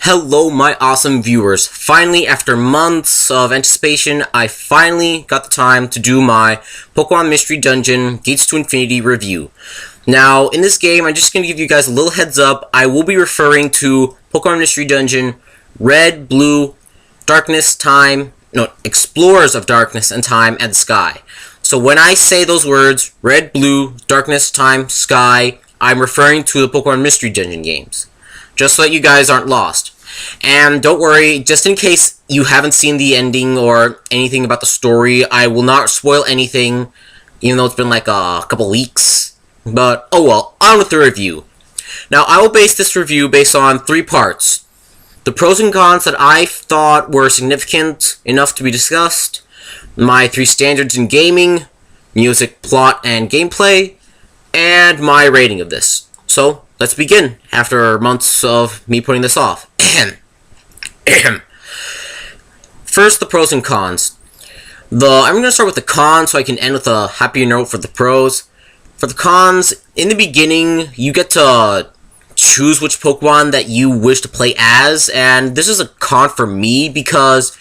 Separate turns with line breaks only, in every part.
Hello, my awesome viewers. Finally, after months of anticipation, I finally got the time to do my Pokemon Mystery Dungeon Gates to Infinity review. Now, in this game, I'm just going to give you guys a little heads up. I will be referring to Pokemon Mystery Dungeon Red, Blue, Explorers of Darkness and Time and Sky. So when I say those words, Red, Blue, Darkness, Time, Sky, I'm referring to the Pokemon Mystery Dungeon games. Just so that you guys aren't lost. And don't worry, just in case you haven't seen the ending or anything about the story, I will not spoil anything, even though it's been like a couple weeks. But, oh well, on with the review. Now, I will base this review based on 3 parts. The pros and cons that I thought were significant enough to be discussed, my 3 standards in gaming, music, plot, and gameplay, and my rating of this. So, let's begin, after months of me putting this off. First, the pros and cons. I'm going to start with the cons so I can end with a happier note for the pros. For the cons, in the beginning, you get to choose which Pokemon that you wish to play as, and this is a con for me because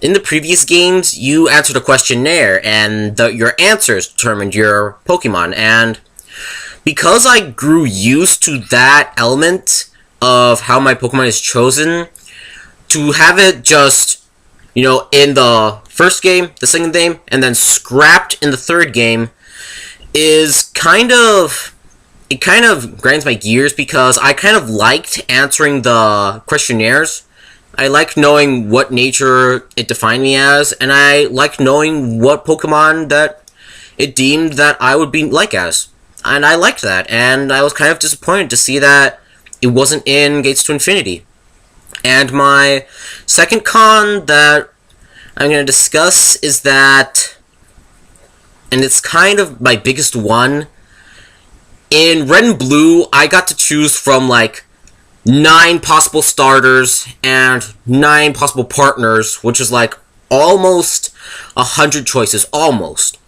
in the previous games, you answered a questionnaire, and your answers determined your Pokemon, and because I grew used to that element of how my Pokemon is chosen, to have it just, in the first game, the second game, and then scrapped in the third game, is it kind of grinds my gears because I kind of liked answering the questionnaires. I liked knowing what nature it defined me as, and I liked knowing what Pokemon that it deemed that I would be like as. And I liked that, and I was kind of disappointed to see that it wasn't in Gates to Infinity. And my second con that I'm going to discuss is that, and it's kind of my biggest one, in Red and Blue, I got to choose from, 9 possible starters and 9 possible partners, which is, almost 100 choices, almost.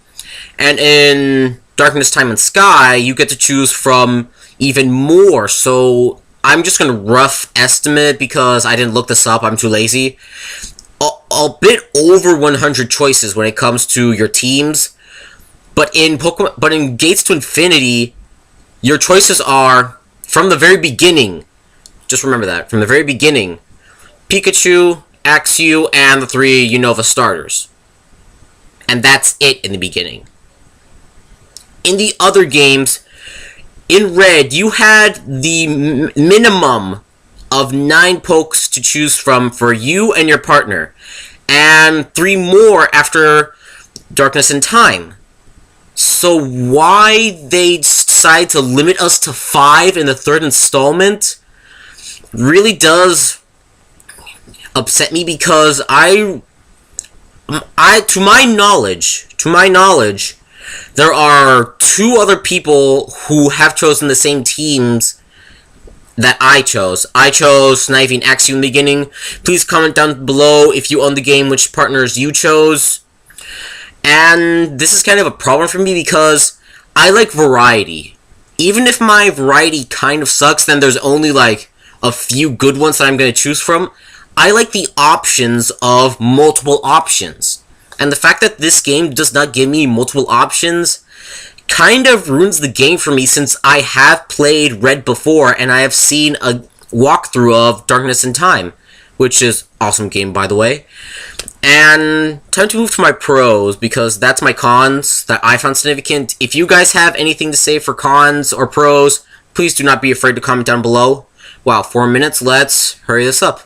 And in Darkness, Time, and Sky, you get to choose from even more, so I'm just going to rough estimate because I didn't look this up, I'm too lazy. A bit over 100 choices when it comes to your teams, but in Gates to Infinity, your choices are, from the very beginning, just remember that, from the very beginning, Pikachu, Axew, and the 3 Unova starters. And that's it in the beginning. In the other games, in Red, you had the minimum of 9 pokes to choose from for you and your partner, and 3 more after Darkness and Time. So why they decide to limit us to 5 in the 3rd installment really does upset me because to my knowledge, there are 2 other people who have chosen the same teams that I chose. I chose Snivy and Axew in the beginning. Please comment down below if you own the game, which partners you chose. And this is kind of a problem for me because I like variety. Even if my variety kind of sucks, then there's only a few good ones that I'm going to choose from. I like the options of multiple options. And the fact that this game does not give me multiple options kind of ruins the game for me since I have played Red before and I have seen a walkthrough of Darkness and Time, which is an awesome game, by the way. And time to move to my pros, because that's my cons that I found significant. If you guys have anything to say for cons or pros, please do not be afraid to comment down below. Wow, 4 minutes, let's hurry this up.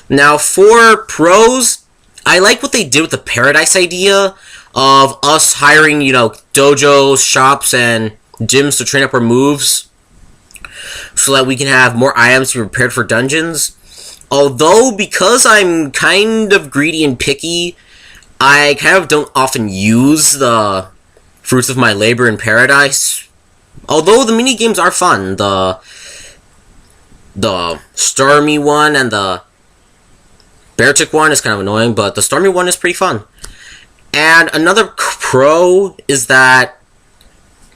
Now, for pros, I like what they did with the Paradise idea of us hiring, dojos, shops, and gyms to train up our moves so that we can have more items to be prepared for dungeons. Although, because I'm kind of greedy and picky, I kind of don't often use the fruits of my labor in Paradise. Although the mini-games are fun. The Stormy one and the Beartic one is kind of annoying, but the Stormy one is pretty fun. And another pro is that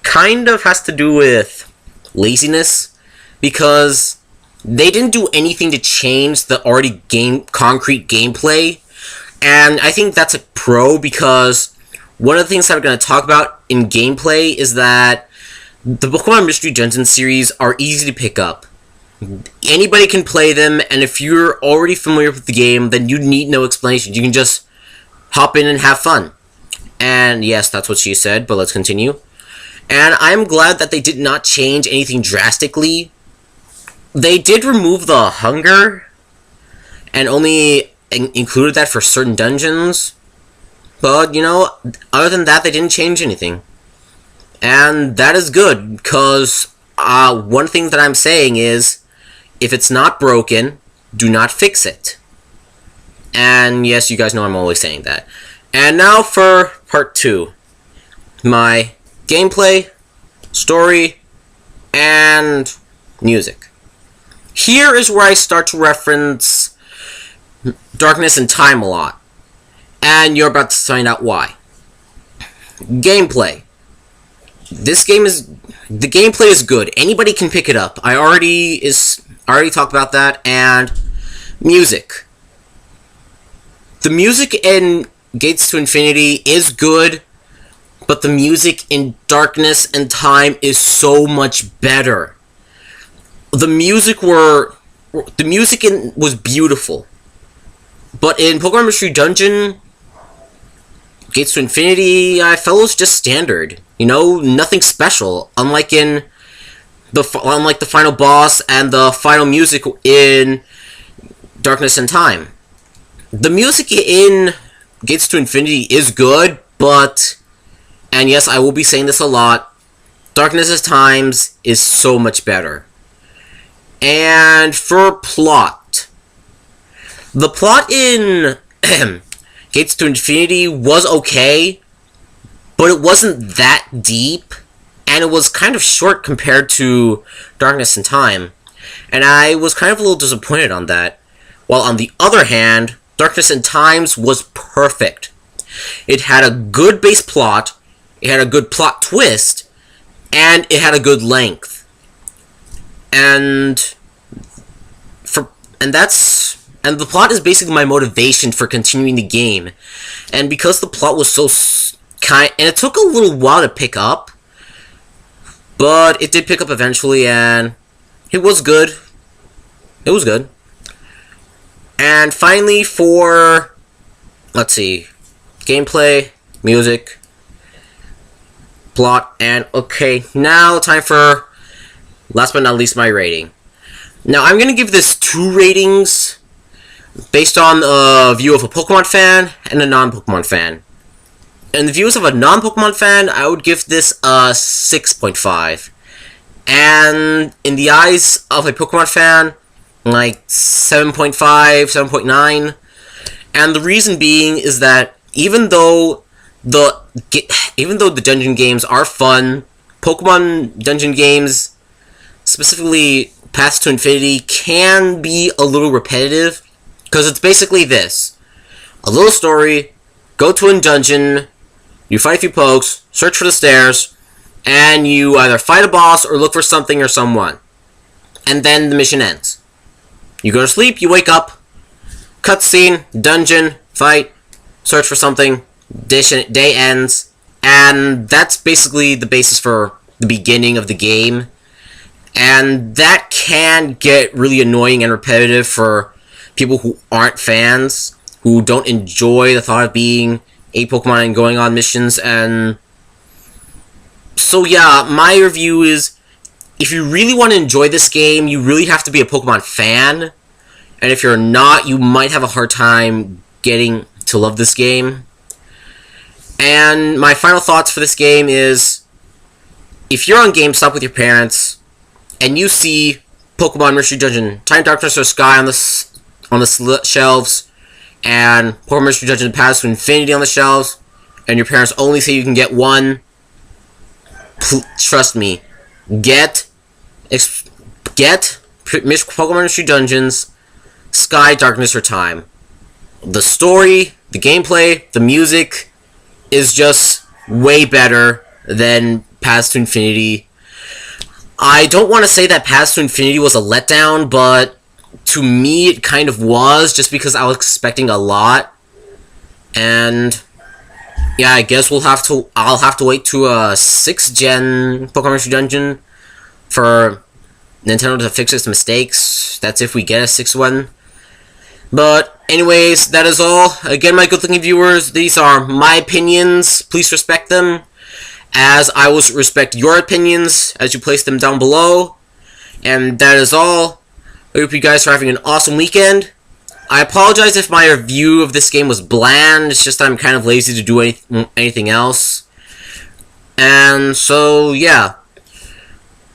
kind of has to do with laziness, because they didn't do anything to change the already concrete gameplay, and I think that's a pro because one of the things that I'm going to talk about in gameplay is that the Pokemon Mystery Dungeon series are easy to pick up. Anybody can play them, and if you're already familiar with the game, then you need no explanation. You can just hop in and have fun. And yes, that's what she said, but let's continue. And I'm glad that they did not change anything drastically. They did remove the hunger, and only included that for certain dungeons. But, you know, other than that, they didn't change anything. And that is good, because one thing that I'm saying is, if it's not broken, do not fix it. And yes, you guys know I'm always saying that. And now for part 2. My gameplay, story, and music. Here is where I start to reference Darkness and Time a lot. And you're about to find out why. Gameplay. The gameplay is good. Anybody can pick it up. I already talked about that. And music. The music in Gates to Infinity is good, but the music in Darkness and Time is so much better. The music was beautiful. But in Pokemon Mystery Dungeon, Gates to Infinity, I felt it was just standard. You know, nothing special. Unlike the final boss and the final music in Darkness and Time. The music in Gates to Infinity is good, but, and yes, I will be saying this a lot, Darkness and Times is so much better. And for plot, the plot in Gates to Infinity was okay, but it wasn't that deep, and it was kind of short compared to Darkness and Time, and I was kind of a little disappointed on that. While on the other hand, Darkness and Times was perfect. It had a good base plot, it had a good plot twist, and it had a good length. And the plot is basically my motivation for continuing the game. And because the plot was so and it took a little while to pick up, but it did pick up eventually, and it was good. It was good. And finally, for, let's see, gameplay, music, plot, and okay, now time for, last but not least, my rating. Now, I'm going to give this 2 ratings based on a view of a Pokemon fan and a non-Pokemon fan. In the views of a non-Pokemon fan, I would give this a 6.5. And in the eyes of a Pokemon fan, like 7.5, 7.9. And the reason being is that even though the dungeon games are fun, Pokemon dungeon games, specifically Paths to Infinity, can be a little repetitive, because it's basically this: a little story, go to a dungeon, you fight a few pokes, search for the stairs, and you either fight a boss or look for something or someone. And then the mission ends. You go to sleep, you wake up, cutscene, dungeon, fight, search for something, day ends, and that's basically the basis for the beginning of the game. And that can get really annoying and repetitive for people who aren't fans, who don't enjoy the thought of being a Pokemon and going on missions. And so yeah, my review is, if you really want to enjoy this game, you really have to be a Pokemon fan. And if you're not, you might have a hard time getting to love this game. And my final thoughts for this game is, if you're on GameStop with your parents, and you see Pokemon Mystery Dungeon, Time, Darkness, or Sky on the shelves, and Pokemon Mystery Dungeon Paths to Infinity on the shelves, and your parents only say you can get one, trust me, get Pokemon Mystery Dungeons, Sky, Darkness, or Time. The story, the gameplay, the music is just way better than Paths to Infinity. I don't want to say that Path to Infinity was a letdown, but to me it kind of was, just because I was expecting a lot. And yeah, I guess I'll have to wait to a 6th gen Pokemon Mystery Dungeon for Nintendo to fix its mistakes. That's if we get a 6th one. But anyways, that is all. Again, my good-looking viewers, these are my opinions. Please respect them, as I will respect your opinions as you place them down below. And that is all. I hope you guys are having an awesome weekend. I apologize if my review of this game was bland. It's just I'm kind of lazy to do anything else. And so, yeah.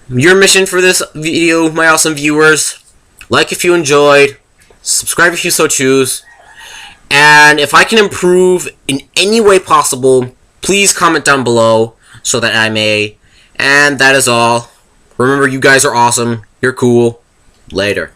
Your mission for this video, my awesome viewers: like if you enjoyed, subscribe if you so choose, and if I can improve in any way possible, please comment down below so that I may. And that is all. Remember, you guys are awesome. You're cool. Later.